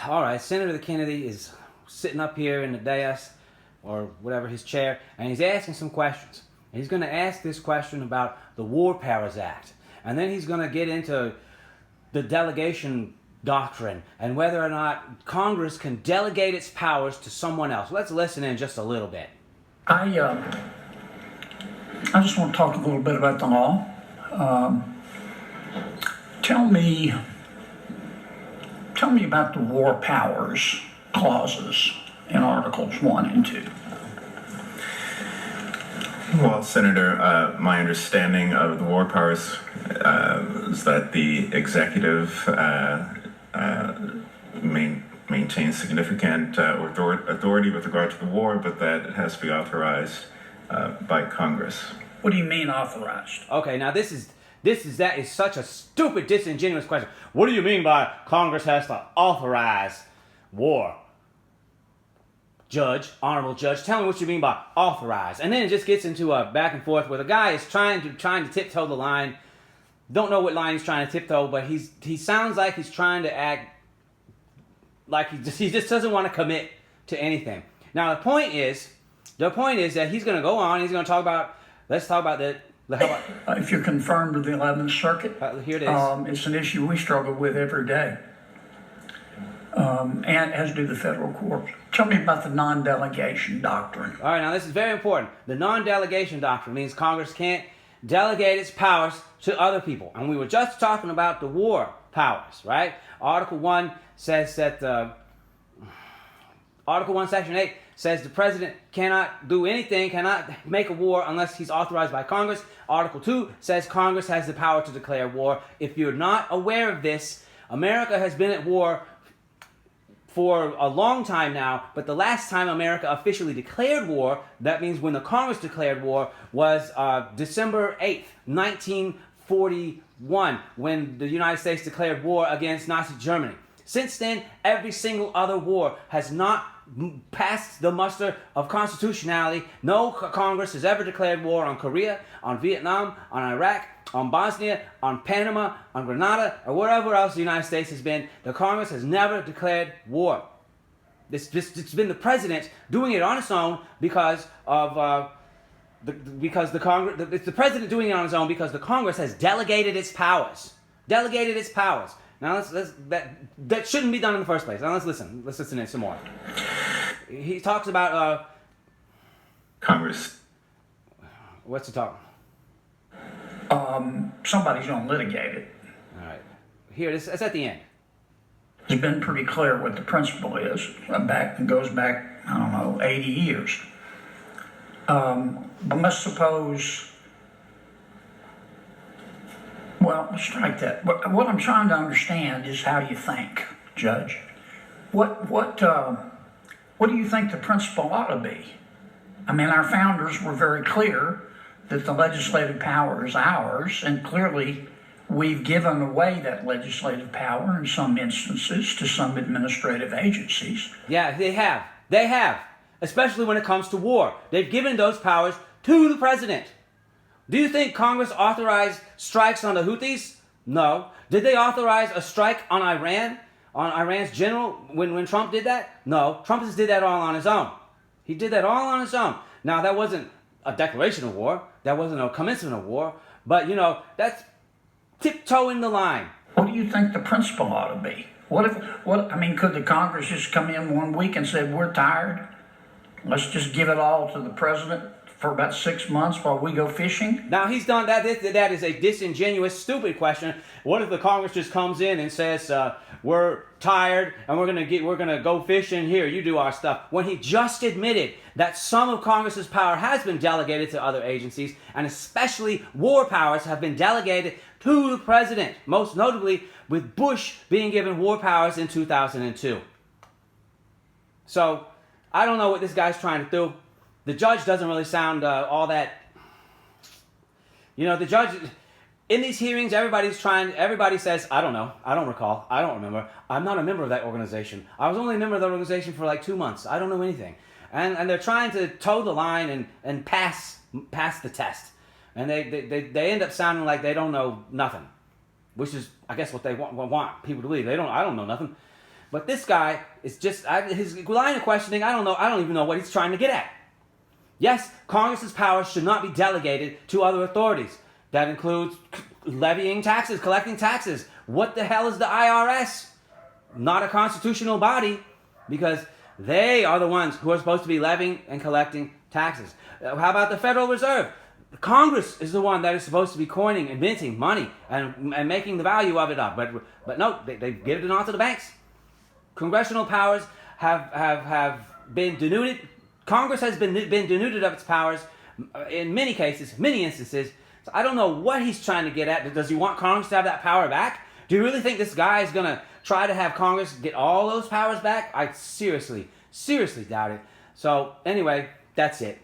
all right, Senator Kennedy is sitting up here in the dais, or whatever, his chair, and he's asking some questions. And he's going to ask this question about the War Powers Act. And then he's going to get into the delegation doctrine and whether or not Congress can delegate its powers to someone else. Let's listen in just a little bit. I just want to talk a little bit about the law. Tell me about the War Powers clauses in Articles 1 and 2. Well, Senator, my understanding of the war powers is that the executive maintains significant authority with regard to the war, but that it has to be authorized by Congress. What do you mean authorized? Okay, now that is such a stupid, disingenuous question. What do you mean by Congress has to authorize war? Judge, honorable judge, tell me what you mean by authorize. And then it just gets into a back and forth where the guy is trying to tiptoe the line. Don't know what line he's trying to tiptoe, but he sounds like he's trying to act like he just doesn't want to commit to anything. Now the point is that he's going to go on. He's going to talk about. Let's talk about the. If you're confirmed with the 11th Circuit, here it is. It's an issue we struggle with every day, and as do the federal courts. Tell me about the non-delegation doctrine. All right, now this is very important. The non-delegation doctrine means Congress can't delegate its powers to other people. And we were just talking about the war powers, right? Article 1 says that Article 1, Section 8 says the president cannot do anything, cannot make a war unless he's authorized by Congress. Article 2 says Congress has the power to declare war. If you're not aware of this, America has been at war for a long time now, but the last time America officially declared war, that means when the Congress declared war, was December 8th, 1941, when the United States declared war against Nazi Germany. Since then, every single other war has not passed the muster of constitutionality. No Congress has ever declared war on Korea, on Vietnam, on Iraq, on Bosnia, on Panama, on Grenada, or wherever else the United States has been. The Congress has never declared war. It's been the president doing it on his own because of it's the president doing it on his own because the Congress has delegated its powers. Delegated its powers. Now that shouldn't be done in the first place. Now let's listen. Let's listen in some more. He talks about Congress. What's he talking? Somebody's going to litigate it. All right. Here, it's at the end. It's been pretty clear what the principle is. It goes back, 80 years. But let's suppose. Well, strike that. But what I'm trying to understand is how you think, Judge. What do you think the principle ought to be? I mean, our founders were very clear that the legislative power is ours, and clearly we've given away that legislative power in some instances to some administrative agencies. Yeah, they have. They have. Especially when it comes to war. They've given those powers to the president. Do you think Congress authorized strikes on the Houthis? No. Did they authorize a strike on Iran? On Iran's general when Trump did that? No. Trump just did that all on his own. He did that all on his own. Now, that wasn't a declaration of war. That wasn't a commencement of war. But, that's tiptoeing the line. What do you think the principle ought to be? Could the Congress just come in one week and say, we're tired? Let's just give it all to the president for about 6 months while we go fishing? Now, he's done that. That is a disingenuous, stupid question. What if the Congress just comes in and says, we're tired and we're gonna go fishing, here, you do our stuff, when he just admitted that some of Congress's power has been delegated to other agencies, and especially war powers have been delegated to the president, most notably with Bush being given war powers in 2002. So, I don't know what this guy's trying to do. The judge doesn't really sound all that. The judge, in these hearings, everybody says, I don't know, I don't recall, I don't remember, I'm not a member of that organization. I was only a member of that organization for like 2 months. I don't know anything. And they're trying to toe the line and pass the test. And they end up sounding like they don't know nothing, which is, I guess, what they want people to believe. I don't know nothing. But this guy is just, his line of questioning, I don't even know what he's trying to get at. Yes, Congress's powers should not be delegated to other authorities. That includes levying taxes, collecting taxes. What the hell is the IRS? Not a constitutional body, because they are the ones who are supposed to be levying and collecting taxes. How about the Federal Reserve? Congress is the one that is supposed to be coining and minting money and making the value of it up. But no, they give it on to the banks. Congressional powers have been denuded. Congress has been denuded of its powers in many cases, many instances. So I don't know what he's trying to get at. Does he want Congress to have that power back? Do you really think this guy is going to try to have Congress get all those powers back? I seriously doubt it. So anyway, that's it.